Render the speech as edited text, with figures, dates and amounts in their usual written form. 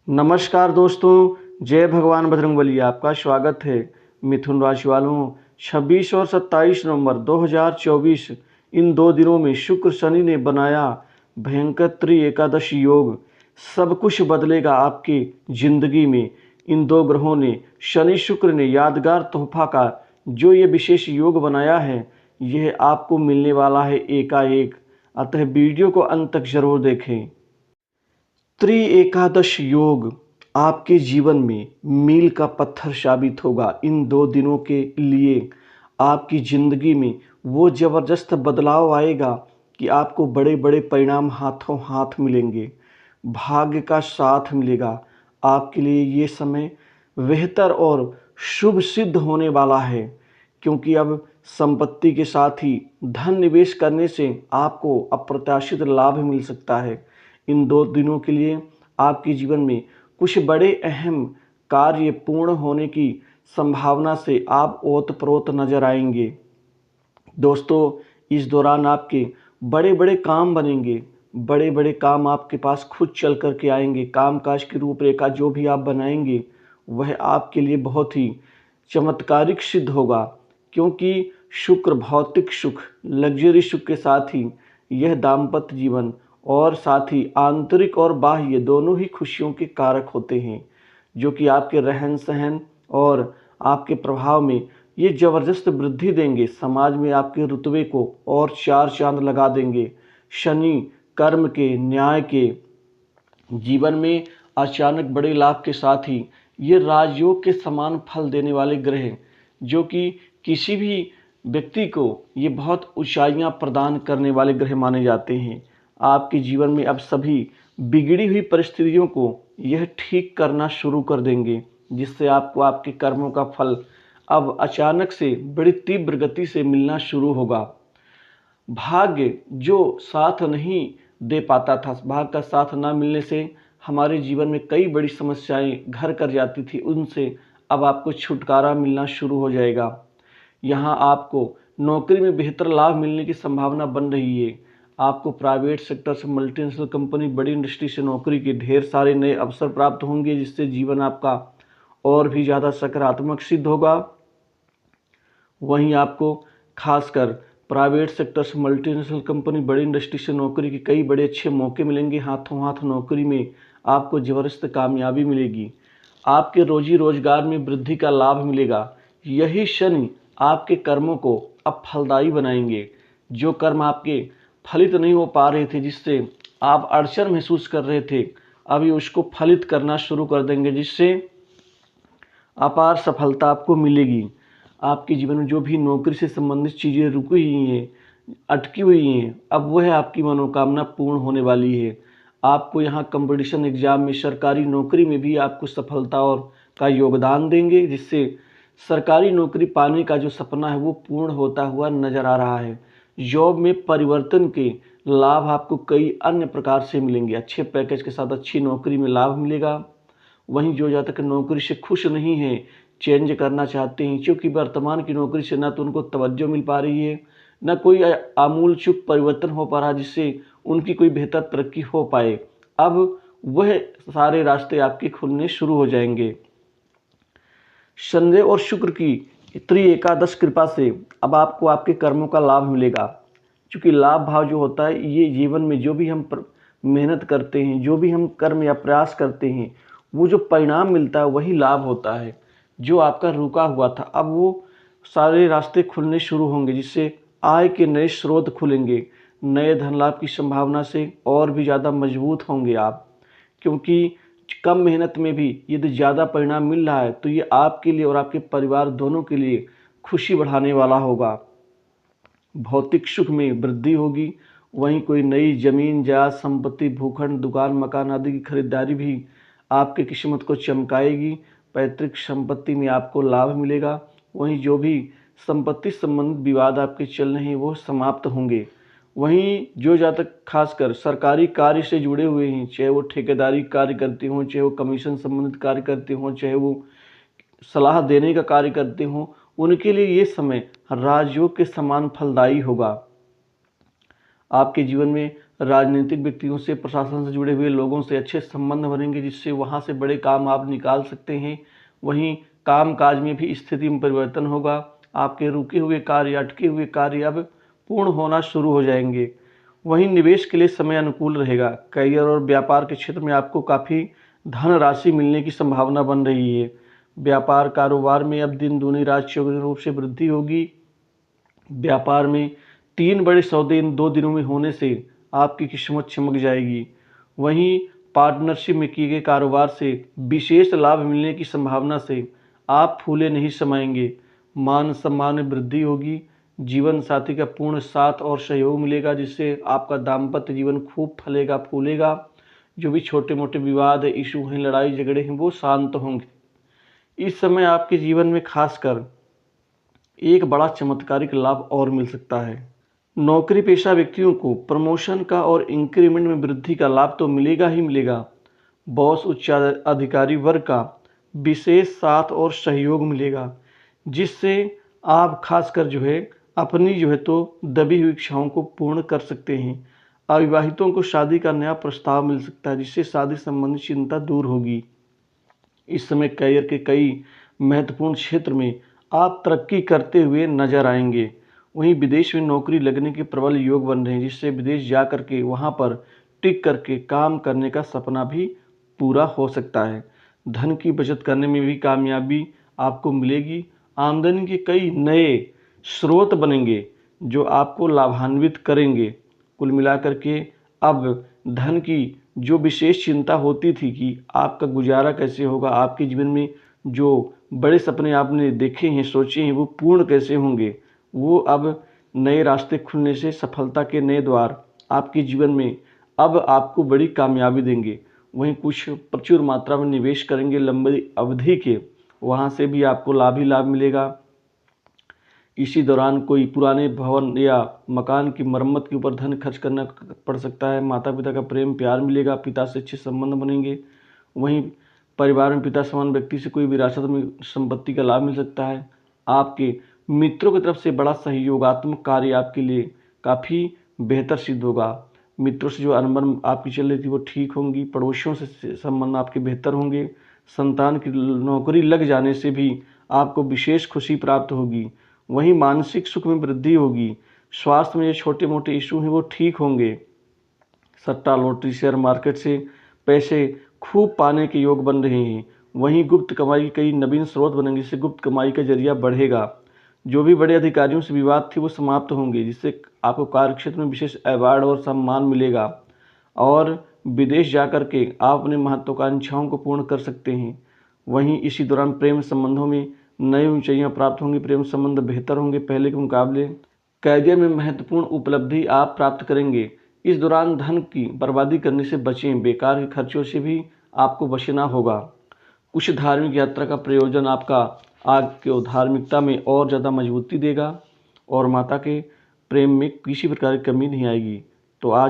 नमस्कार दोस्तों, जय भगवान बजरंगबली। आपका स्वागत है। मिथुन राशि वालों, 26 और 27 नवंबर 2024 इन 2 दिनों में शुक्र शनि ने बनाया भयंकर एकादश योग। सब कुछ बदलेगा आपके जिंदगी में। इन 2 ग्रहों ने, शनि शुक्र ने यादगार तोहफा का जो ये विशेष योग बनाया है, यह आपको मिलने वाला है एकाएक। अतः वीडियो को अंत तक जरूर देखें। एकादश योग आपके जीवन में मील का पत्थर साबित होगा। इन 2 दिनों के लिए आपकी ज़िंदगी में वो ज़बरदस्त बदलाव आएगा कि आपको बड़े बड़े परिणाम हाथों हाथ मिलेंगे। भाग्य का साथ मिलेगा। आपके लिए ये समय बेहतर और शुभ सिद्ध होने वाला है, क्योंकि अब संपत्ति के साथ ही धन निवेश करने से आपको अप्रत्याशित लाभ मिल सकता है। इन 2 दिनों के लिए आपके जीवन में कुछ बड़े अहम कार्य पूर्ण होने की संभावना से आप ओतप्रोत नजर आएंगे। दोस्तों, इस दौरान आपके बड़े बड़े काम बनेंगे। बड़े बड़े काम आपके पास खुद चल कर के आएंगे। कामकाज की रूपरेखा जो भी आप बनाएंगे वह आपके लिए बहुत ही चमत्कारिक सिद्ध होगा, क्योंकि शुक्र भौतिक सुख, लग्जरी सुख के साथ ही यह दाम्पत्य जीवन और साथ ही आंतरिक और बाह्य दोनों ही खुशियों के कारक होते हैं, जो कि आपके रहन सहन और आपके प्रभाव में ये ज़बरदस्त वृद्धि देंगे। समाज में आपके रुतबे को और 4 चांद लगा देंगे। शनि कर्म के, न्याय के, जीवन में अचानक बड़े लाभ के साथ ही ये राजयोग के समान फल देने वाले ग्रह हैं, जो कि किसी भी व्यक्ति को ये बहुत ऊंचाइयां प्रदान करने वाले ग्रह माने जाते हैं। आपके जीवन में अब सभी बिगड़ी हुई परिस्थितियों को यह ठीक करना शुरू कर देंगे, जिससे आपको आपके कर्मों का फल अब अचानक से बड़ी तीव्र गति से मिलना शुरू होगा। भाग्य जो साथ नहीं दे पाता था, भाग्य का साथ ना मिलने से हमारे जीवन में कई बड़ी समस्याएं घर कर जाती थी, उनसे अब आपको छुटकारा मिलना शुरू हो जाएगा। यहाँ आपको नौकरी में बेहतर लाभ मिलने की संभावना बन रही है। आपको प्राइवेट सेक्टर से, मल्टीनेशनल कंपनी, बड़ी इंडस्ट्री से नौकरी के ढेर सारे नए अवसर प्राप्त होंगे, जिससे जीवन आपका और भी ज़्यादा सकारात्मक सिद्ध होगा। वहीं आपको खासकर प्राइवेट सेक्टर से, मल्टीनेशनल कंपनी, बड़ी इंडस्ट्री से नौकरी के कई बड़े अच्छे मौके मिलेंगे। हाथों हाथ नौकरी में आपको ज़बरदस्त कामयाबी मिलेगी। आपके रोजी रोजगार में वृद्धि का लाभ मिलेगा। यही शनि आपके कर्मों को अब फलदायी बनाएंगे। जो कर्म आपके फलित नहीं हो पा रहे थे, जिससे आप अड़चन महसूस कर रहे थे, अभी उसको फलित करना शुरू कर देंगे, जिससे अपार सफलता आपको मिलेगी। आपके जीवन में जो भी नौकरी से संबंधित चीज़ें रुकी हुई हैं, अटकी हुई हैं, अब वह आपकी मनोकामना पूर्ण होने वाली है। आपको यहाँ कंपटीशन एग्जाम में, सरकारी नौकरी में भी आपको सफलता और का योगदान देंगे, जिससे सरकारी नौकरी पाने का जो सपना है वो पूर्ण होता हुआ नजर आ रहा है। जॉब में परिवर्तन के लाभ आपको कई अन्य प्रकार से मिलेंगे। अच्छे पैकेज के साथ अच्छी नौकरी में लाभ मिलेगा। वहीं जो जहाँ तक नौकरी से खुश नहीं है, चेंज करना चाहते हैं, क्योंकि वर्तमान की नौकरी से ना तो उनको तवज्जो मिल पा रही है, ना कोई आमूल चूक परिवर्तन हो पा रहा, जिससे उनकी कोई बेहतर तरक्की हो पाए, अब वह सारे रास्ते आपके खुलने शुरू हो जाएंगे। शनि और शुक्र की एकादश कृपा से अब आपको आपके कर्मों का लाभ मिलेगा, क्योंकि लाभ भाव जो होता है, ये जीवन में जो भी हम मेहनत करते हैं, जो भी हम कर्म या प्रयास करते हैं, वो जो परिणाम मिलता है वही लाभ होता है। जो आपका रुका हुआ था, अब वो सारे रास्ते खुलने शुरू होंगे, जिससे आय के नए स्रोत खुलेंगे। नए धन लाभ की संभावना से और भी ज़्यादा मजबूत होंगे आप, क्योंकि कम मेहनत में भी यदि ज़्यादा परिणाम मिल रहा है तो ये आपके लिए और आपके परिवार दोनों के लिए खुशी बढ़ाने वाला होगा। भौतिक सुख में वृद्धि होगी। वहीं कोई नई जमीन, जायदाद, संपत्ति, भूखंड, दुकान, मकान आदि की खरीदारी भी आपकी किस्मत को चमकाएगी। पैतृक संपत्ति में आपको लाभ मिलेगा। वहीं जो भी संपत्ति संबंधित विवाद आपके चल रहे हैं वो समाप्त होंगे। वहीं जो जातक खासकर सरकारी कार्य से जुड़े हुए हैं, चाहे वो ठेकेदारी कार्य करते हों, चाहे वो कमीशन संबंधित कार्य करते हों, चाहे वो सलाह देने का कार्य करते हों, उनके लिए ये समय राजयोग के समान फलदायी होगा। आपके जीवन में राजनीतिक व्यक्तियों से, प्रशासन से जुड़े हुए लोगों से अच्छे संबंध बनेंगे, जिससे वहाँ से बड़े काम आप निकाल सकते हैं। वहीं काम काज में भी स्थिति में परिवर्तन होगा। आपके रुके हुए कार्य, अटके हुए कार्य अब पूर्ण होना शुरू हो जाएंगे। वहीं निवेश के लिए समय अनुकूल रहेगा। करियर और व्यापार के क्षेत्र में आपको काफ़ी धन राशि मिलने की संभावना बन रही है। व्यापार कारोबार में अब दिन दूनी रात चौगुनी रूप से वृद्धि होगी। व्यापार में 3 बड़े सौदे इन 2 दिनों में होने से आपकी किस्मत चमक जाएगी। वहीं पार्टनरशिप में किए गए कारोबार से विशेष लाभ मिलने की संभावना से आप फूले नहीं समाएंगे। मान सम्मान में वृद्धि होगी। जीवन साथी का पूर्ण साथ और सहयोग मिलेगा, जिससे आपका दाम्पत्य जीवन खूब फलेगा फूलेगा। जो भी छोटे मोटे विवाद है, इशू हैं, लड़ाई झगड़े हैं, वो शांत होंगे। इस समय आपके जीवन में खासकर एक बड़ा चमत्कारिक लाभ और मिल सकता है। नौकरी पेशा व्यक्तियों को प्रमोशन का और इंक्रीमेंट में वृद्धि का लाभ तो मिलेगा ही मिलेगा। बॉस, उच्च अधिकारी वर्ग का विशेष साथ और सहयोग मिलेगा, जिससे आप खासकर अपनी तो दबी हुई इच्छाओं को पूर्ण कर सकते हैं। अविवाहितों को शादी का नया प्रस्ताव मिल सकता है, जिससे शादी संबंधी चिंता दूर होगी। इस समय करियर के कई महत्वपूर्ण क्षेत्र में आप तरक्की करते हुए नजर आएंगे। वहीं विदेश में नौकरी लगने के प्रबल योग बन रहे हैं, जिससे विदेश जा करके वहां पर टिक करके काम करने का सपना भी पूरा हो सकता है। धन की बचत करने में भी कामयाबी आपको मिलेगी। आमदनी के कई नए स्रोत बनेंगे जो आपको लाभान्वित करेंगे। कुल मिलाकर के अब धन की जो विशेष चिंता होती थी कि आपका गुजारा कैसे होगा, आपके जीवन में जो बड़े सपने आपने देखे हैं, सोचे हैं, वो पूर्ण कैसे होंगे, वो अब नए रास्ते खुलने से सफलता के नए द्वार आपके जीवन में अब आपको बड़ी कामयाबी देंगे। वहीं कुछ प्रचुर मात्रा में निवेश करेंगे लंबी अवधि के, वहाँ से भी आपको लाभ ही लाभ मिलेगा। इसी दौरान कोई पुराने भवन या मकान की मरम्मत के ऊपर धन खर्च करना पड़ सकता है। माता पिता का प्रेम प्यार मिलेगा, पिता से अच्छे संबंध बनेंगे। वहीं परिवार में पिता समान व्यक्ति से कोई विरासत में संपत्ति का लाभ मिल सकता है। आपके मित्रों की तरफ से बड़ा सहयोगात्मक कार्य आपके लिए काफ़ी बेहतर सिद्ध होगा। मित्रों से जो अनबन आपकी चल रही थी वो ठीक होंगी। पड़ोसियों से संबंध आपके बेहतर होंगे। संतान की नौकरी लग जाने से भी आपको विशेष खुशी प्राप्त होगी। वहीं मानसिक सुख में वृद्धि होगी। स्वास्थ्य में जो छोटे मोटे इशू हैं वो ठीक होंगे। सट्टा लॉटरी शेयर मार्केट से पैसे खूब पाने के योग बन रहे हैं। वहीं गुप्त कमाई के कई नवीन स्रोत बनेंगे, जिससे गुप्त कमाई का जरिया बढ़ेगा। जो भी बड़े अधिकारियों से विवाद थे वो समाप्त होंगे, जिससे आपको कार्यक्षेत्र में विशेष अवार्ड और सम्मान मिलेगा। और विदेश जाकर के आप अपने महत्वाकांक्षाओं को पूर्ण कर सकते हैं। वहीं इसी दौरान प्रेम संबंधों में नई ऊंचाइयां प्राप्त होंगी। प्रेम संबंध बेहतर होंगे पहले के मुकाबले। करियर में महत्वपूर्ण उपलब्धि आप प्राप्त करेंगे। इस दौरान धन की बर्बादी करने से बचें। बेकार के खर्चों से भी आपको बचना होगा। कुछ धार्मिक यात्रा का प्रयोजन आपको धार्मिकता में और ज़्यादा मजबूती देगा और माता के प्रेम में किसी प्रकार की कमी नहीं आएगी। तो आज